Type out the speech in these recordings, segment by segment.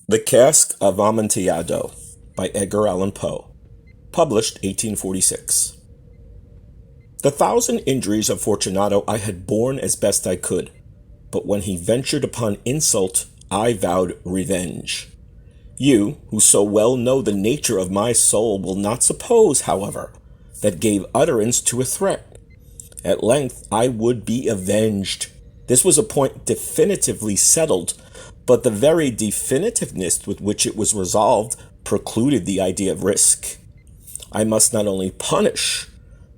The Cask of Amontillado by Edgar Allan Poe, published 1846. The 1,000 injuries of Fortunato I had borne as best I could, but when he ventured upon insult, I vowed revenge. You, who so well know the nature of my soul, will not suppose, however, that gave utterance to a threat. At length I would be avenged. This was a point definitively settled, but the very definitiveness with which it was resolved precluded the idea of risk. I must not only punish,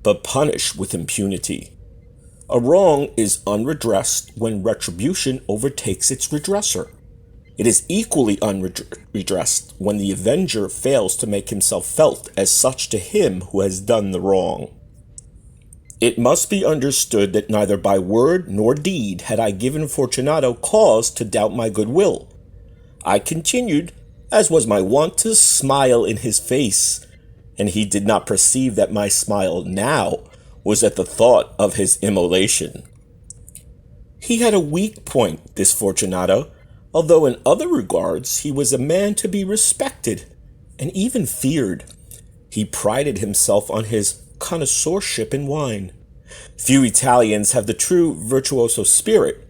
but punish with impunity. A wrong is unredressed when retribution overtakes its redresser. It is equally unredressed when the avenger fails to make himself felt as such to him who has done the wrong. It must be understood that neither by word nor deed had I given Fortunato cause to doubt my goodwill. I continued, as was my wont, to smile in his face, and he did not perceive that my smile now was at the thought of his immolation. He had a weak point, this Fortunato, although in other regards he was a man to be respected and even feared. He prided himself on his connoisseurship in wine. Few Italians have the true virtuoso spirit.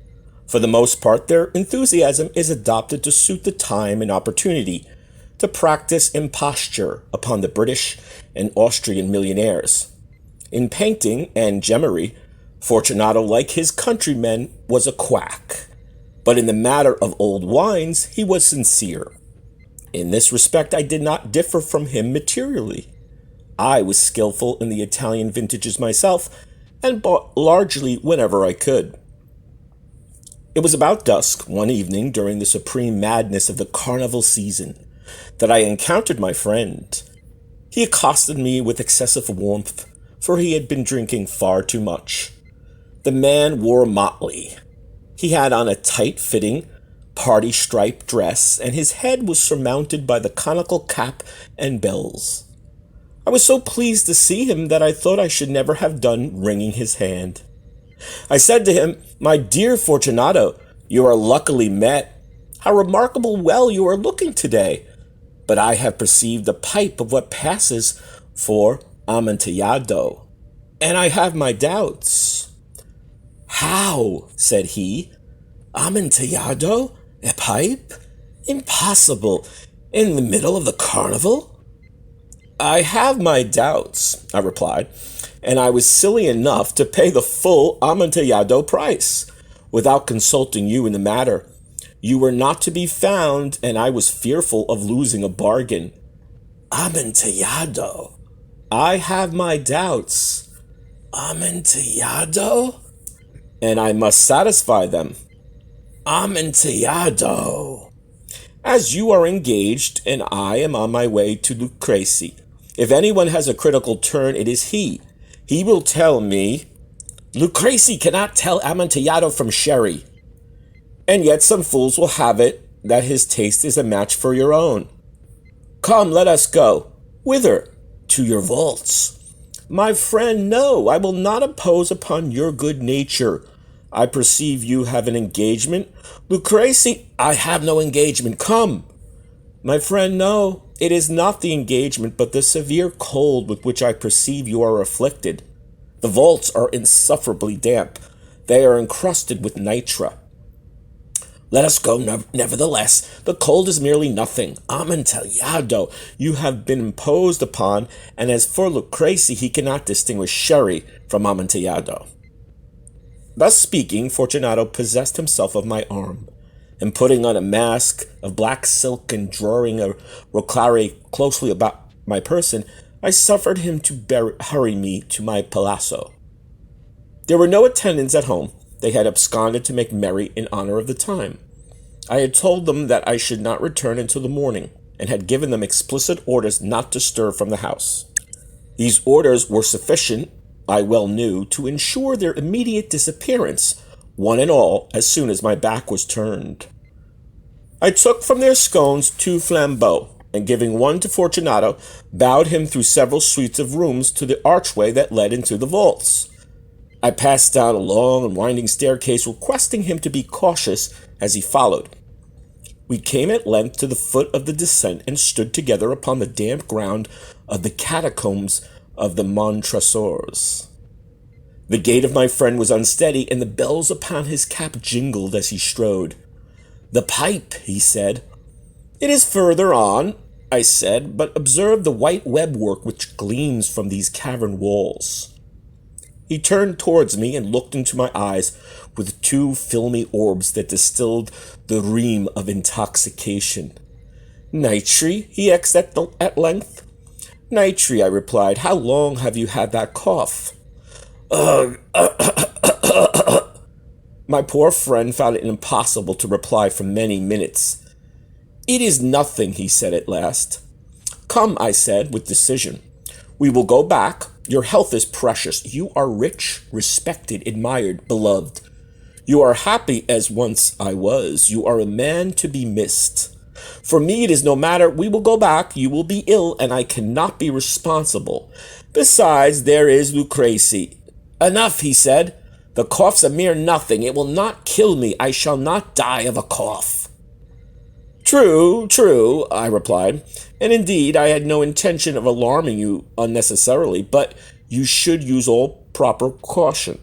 For the most part, their enthusiasm is adopted to suit the time and opportunity, to practice imposture upon the British and Austrian millionaires. In painting and gemmery, Fortunato, like his countrymen, was a quack, but in the matter of old wines he was sincere. In this respect I did not differ from him materially. I was skillful in the Italian vintages myself, and bought largely whenever I could. It was about dusk one evening during the supreme madness of the carnival season that I encountered my friend. He accosted me with excessive warmth, for he had been drinking far too much. The man wore motley. He had on a tight-fitting, party-striped dress, and his head was surmounted by the conical cap and bells. I was so pleased to see him that I thought I should never have done wringing his hand. I said to him, "My dear Fortunato, you are luckily met. How remarkable well you are looking today. But I have perceived a pipe of what passes for Amontillado, and I have my doubts." "How?" said he. "Amontillado? A pipe? Impossible! In the middle of the carnival?" "I have my doubts," I replied, "and I was silly enough to pay the full Amontillado price, without consulting you in the matter. You were not to be found, and I was fearful of losing a bargain." "Amontillado? I have my doubts. Amontillado? And I must satisfy them. Amontillado. As you are engaged, and I am on my way to Lucrezi. If anyone has a critical turn, it is he. He will tell me, 'Lucrezi cannot tell Amontillado from sherry.' And yet some fools will have it that his taste is a match for your own. Come, let us go. Whither? To your vaults." "My friend, no, I will not impose upon your good nature. I perceive you have an engagement. Lucrezi, I have no engagement. Come." "My friend, no, it is not the engagement, but the severe cold with which I perceive you are afflicted. The vaults are insufferably damp. They are encrusted with nitre." "Let us go, nevertheless. The cold is merely nothing. Amontillado, you have been imposed upon, and as for Lucrezi, he cannot distinguish sherry from Amontillado." Thus speaking, Fortunato possessed himself of my arm, and putting on a mask of black silk and drawing a roquelaire closely about my person, I suffered him to hurry me to my palazzo. There were no attendants at home. They had absconded to make merry in honor of the time. I had told them that I should not return until the morning, and had given them explicit orders not to stir from the house. These orders were sufficient, I well knew, to ensure their immediate disappearance, one and all, as soon as my back was turned. I took from their scones 2 flambeaux, and giving one to Fortunato, bowed him through several suites of rooms to the archway that led into the vaults. I passed down a long and winding staircase, requesting him to be cautious as he followed. We came at length to the foot of the descent and stood together upon the damp ground of the catacombs of the Montressors. The gait of my friend was unsteady, and the bells upon his cap jingled as he strode. "The pipe," he said. "It is further on," I said, "but observe the white web-work which gleams from these cavern walls." He turned towards me and looked into my eyes with two filmy orbs that distilled the rheum of intoxication. "Nitri?" he asked at length. "Nitri," I replied. "How long have you had that cough?" "Ugh." My poor friend found it impossible to reply for many minutes. "It is nothing," he said at last. "Come," I said with decision. "We will go back. Your health is precious. You are rich, respected, admired, beloved. You are happy as once I was. You are a man to be missed. For me it is no matter. We will go back. You will be ill, and I cannot be responsible. Besides, there is Lucrece." "Enough," he said. "The cough's a mere nothing. It will not kill me. I shall not die of a cough." True, I replied, and indeed I had no intention of alarming you unnecessarily, but you should use all proper caution.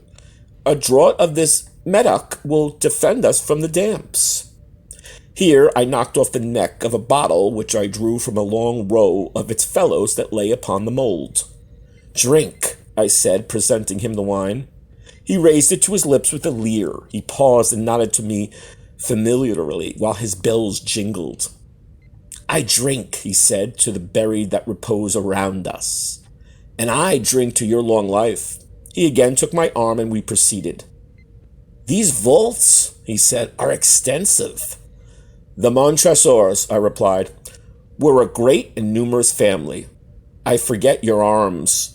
A draught of this medoc will defend us from the damps." Here I knocked off the neck of a bottle which I drew from a long row of its fellows that lay upon the mold. "Drink," I said, presenting him the wine. He raised it to his lips with a leer. He paused and nodded to me familiarly while his bells jingled. "I drink," he said, "to the buried that repose around us." "And I drink to your long life." He again took my arm and we proceeded. "These vaults," he said, "are extensive." "The Montressors," I replied, "were a great and numerous family. I forget your arms."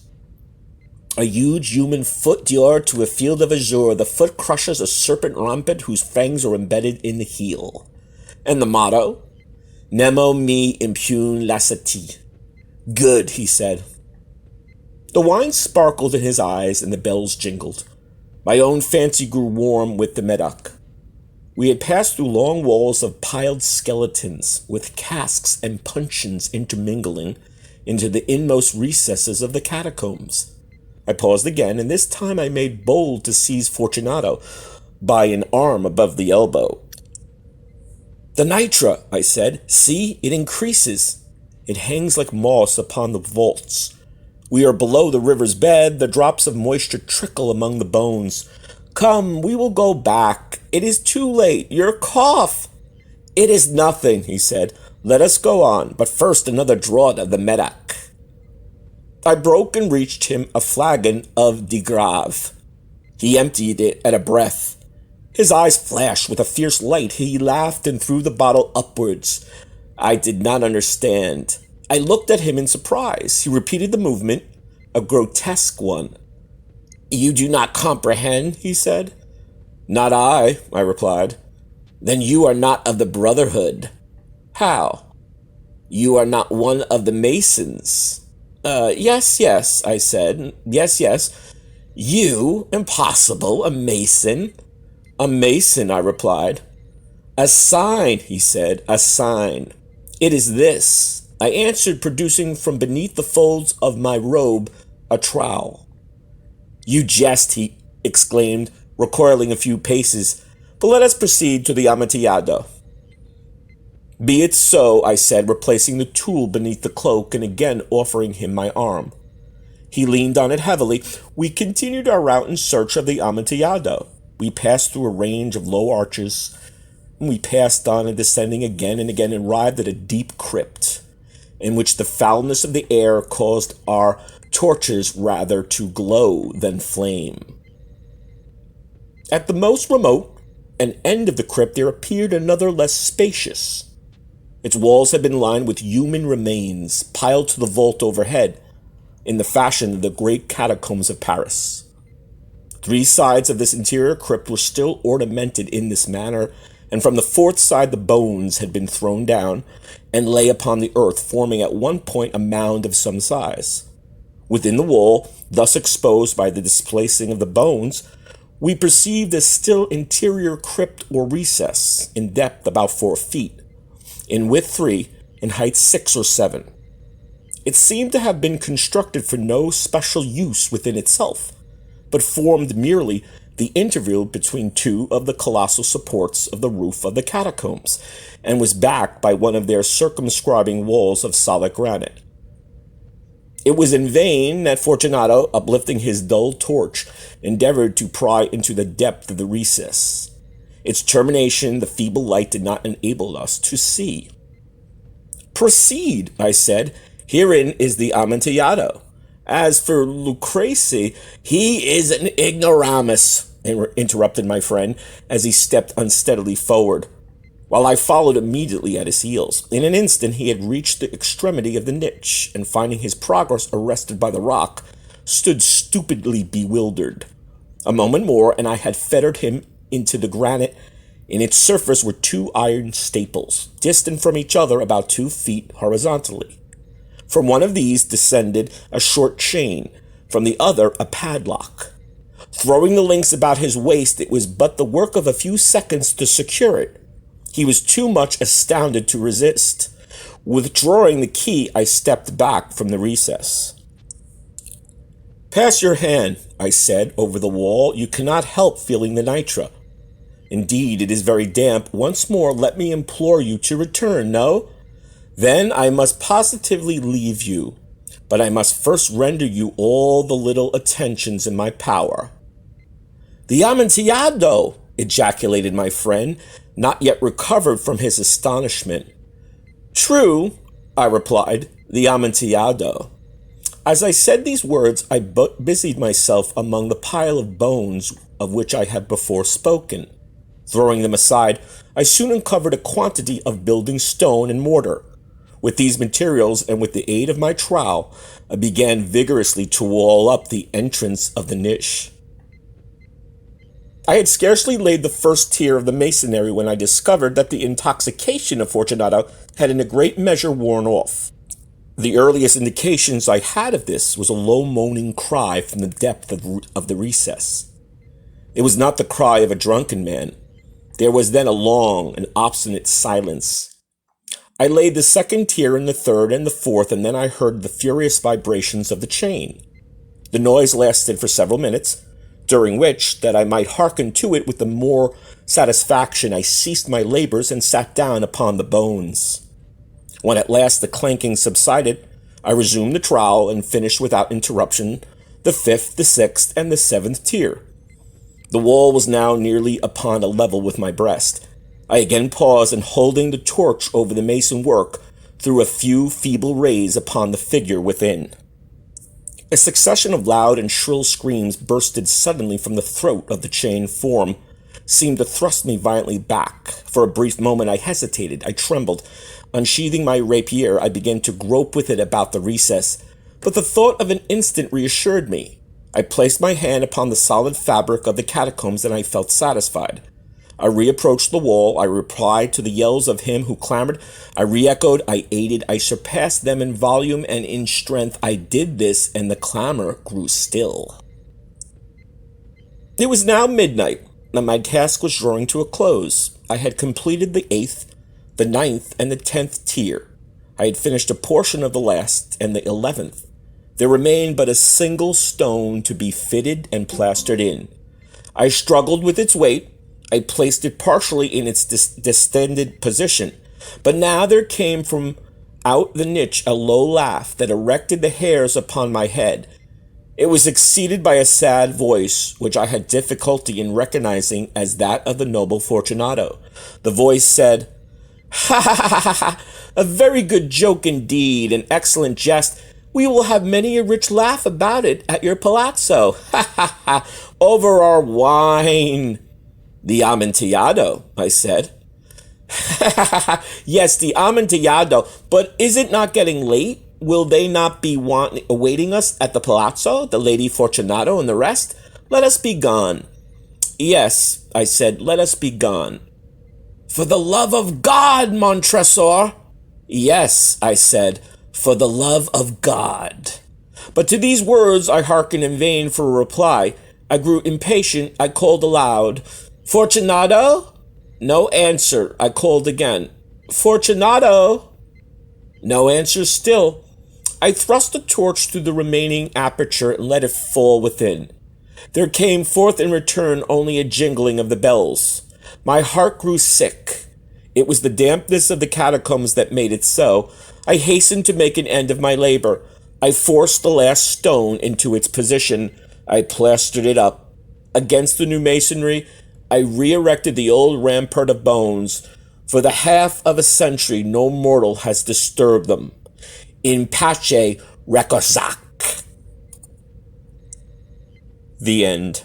"A huge human foot d'or to a field of azure. The foot crushes a serpent rampant whose fangs are embedded in the heel." "And the motto?" "Nemo me impune laceti." "Good," he said. The wine sparkled in his eyes and the bells jingled. My own fancy grew warm with the medoc. We had passed through long walls of piled skeletons, with casks and puncheons intermingling, into the inmost recesses of the catacombs. I paused again, and this time I made bold to seize Fortunato by an arm above the elbow. "The nitre," I said. "See, it increases. It hangs like moss upon the vaults. We are below the river's bed. The drops of moisture trickle among the bones. Come, we will go back. It is too late. Your cough." "It is nothing," he said. "Let us go on, but first another draught of the medoc." I broke and reached him a flagon of de Grave. He emptied it at a breath. His eyes flashed with a fierce light. He laughed and threw the bottle upwards. I did not understand. I looked at him in surprise. He repeated the movement, a grotesque one. "You do not comprehend?" he said. "Not I," I replied. "Then you are not of the Brotherhood." "How?" "You are not one of the Masons." Yes, I said. Yes. "You? Impossible. A Mason?" "A Mason," I replied. "A sign," he said. "A sign." "It is this," I answered, producing from beneath the folds of my robe a trowel. "You jest," he exclaimed, recoiling a few paces. "But let us proceed to the Amontillado." "Be it so," I said, replacing the tool beneath the cloak and again offering him my arm. He leaned on it heavily. We continued our route in search of the Amontillado. We passed through a range of low arches, and we passed on and descending again and again and arrived at a deep crypt, in which the foulness of the air caused our torches rather to glow than flame. At the most remote end of the crypt there appeared another less spacious. Its walls had been lined with human remains, piled to the vault overhead, in the fashion of the great catacombs of Paris. 3 sides of this interior crypt were still ornamented in this manner, and from the 4th side the bones had been thrown down, and lay upon the earth, forming at one point a mound of some size. Within the wall, thus exposed by the displacing of the bones, we perceived a still interior crypt or recess, in depth about 4 feet. in width 3, in height 6 or 7. It seemed to have been constructed for no special use within itself, but formed merely the interval between two of the colossal supports of the roof of the catacombs, and was backed by one of their circumscribing walls of solid granite. It was in vain that Fortunato, uplifting his dull torch, endeavored to pry into the depth of the recess. Its termination the feeble light did not enable us to see. "Proceed," I said. "Herein is the Amontillado. As for Lucrece, he is an ignoramus," interrupted my friend, as he stepped unsteadily forward, while I followed immediately at his heels. In an instant he had reached the extremity of the niche, and finding his progress arrested by the rock, stood stupidly bewildered. A moment more, and I had fettered him into the granite. In its surface were two iron staples, distant from each other about 2 feet horizontally. From one of these descended a short chain, from the other a padlock. Throwing the links about his waist, it was but the work of a few seconds to secure it. He was too much astounded to resist. Withdrawing the key, I stepped back from the recess. "Pass your hand," I said, "over the wall. You cannot help feeling the nitre. Indeed, it is very damp. Once more, let me implore you to return. No? Then I must positively leave you. But I must first render you all the little attentions in my power." "The Amontillado!" ejaculated my friend, not yet recovered from his astonishment. "True," I replied, "the Amontillado." As I said these words, I busied myself among the pile of bones of which I have before spoken. Throwing them aside, I soon uncovered a quantity of building stone and mortar. With these materials, and with the aid of my trowel, I began vigorously to wall up the entrance of the niche. I had scarcely laid the first tier of the masonry when I discovered that the intoxication of Fortunato had in a great measure worn off. The earliest indications I had of this was a low moaning cry from the depth of the recess. It was not the cry of a drunken man. There was then a long and obstinate silence. I laid the second tier and the third and the fourth, and then I heard the furious vibrations of the chain. The noise lasted for several minutes, during which, that I might hearken to it with the more satisfaction, I ceased my labors and sat down upon the bones. When at last the clanking subsided, I resumed the trowel and finished without interruption the 5th, the 6th, and the 7th tier. The wall was now nearly upon a level with my breast. I again paused, and holding the torch over the mason work, threw a few feeble rays upon the figure within. A succession of loud and shrill screams bursted suddenly from the throat of the chained form, seemed to thrust me violently back. For a brief moment I hesitated, I trembled. Unsheathing my rapier, I began to grope with it about the recess, but the thought of an instant reassured me. I placed my hand upon the solid fabric of the catacombs, and I felt satisfied. I reapproached the wall. I replied to the yells of him who clamored. I re-echoed. I aided. I surpassed them in volume and in strength. I did this, and the clamor grew still. It was now midnight, and my task was drawing to a close. I had completed the 8th, the 9th, and the 10th tier. I had finished a portion of the last and the 11th. There remained but a single stone to be fitted and plastered in. I struggled with its weight. I placed it partially in its distended position, but now there came from out the niche a low laugh that erected the hairs upon my head. It was succeeded by a sad voice, which I had difficulty in recognizing as that of the noble Fortunato. The voice said, "Ha ha ha ha ha! A very good joke indeed, an excellent jest. We will have many a rich laugh about it at your palazzo. Ha ha ha! Over our wine." "The Amontillado," I said. "Yes, the Amontillado. But is it not getting late? Will they not be awaiting us at the palazzo, the Lady Fortunato and the rest? Let us be gone." "Yes," I said, "let us be gone." "For the love of God, Montressor!" "Yes," I said, "for the love of God." But to these words I hearkened in vain for a reply. I grew impatient. I called aloud, "Fortunato?" No answer. I called again, Fortunato! No answer still. I thrust the torch through the remaining aperture and let it fall within. There came forth in return only a jingling of the bells. My heart grew sick. It was the dampness of the catacombs that made it so. I hastened to make an end of my labor. I forced the last stone into its position. I plastered it up. Against the new masonry, I re-erected the old rampart of bones. For the half of a century, no mortal has disturbed them. In pace requiescat. The end.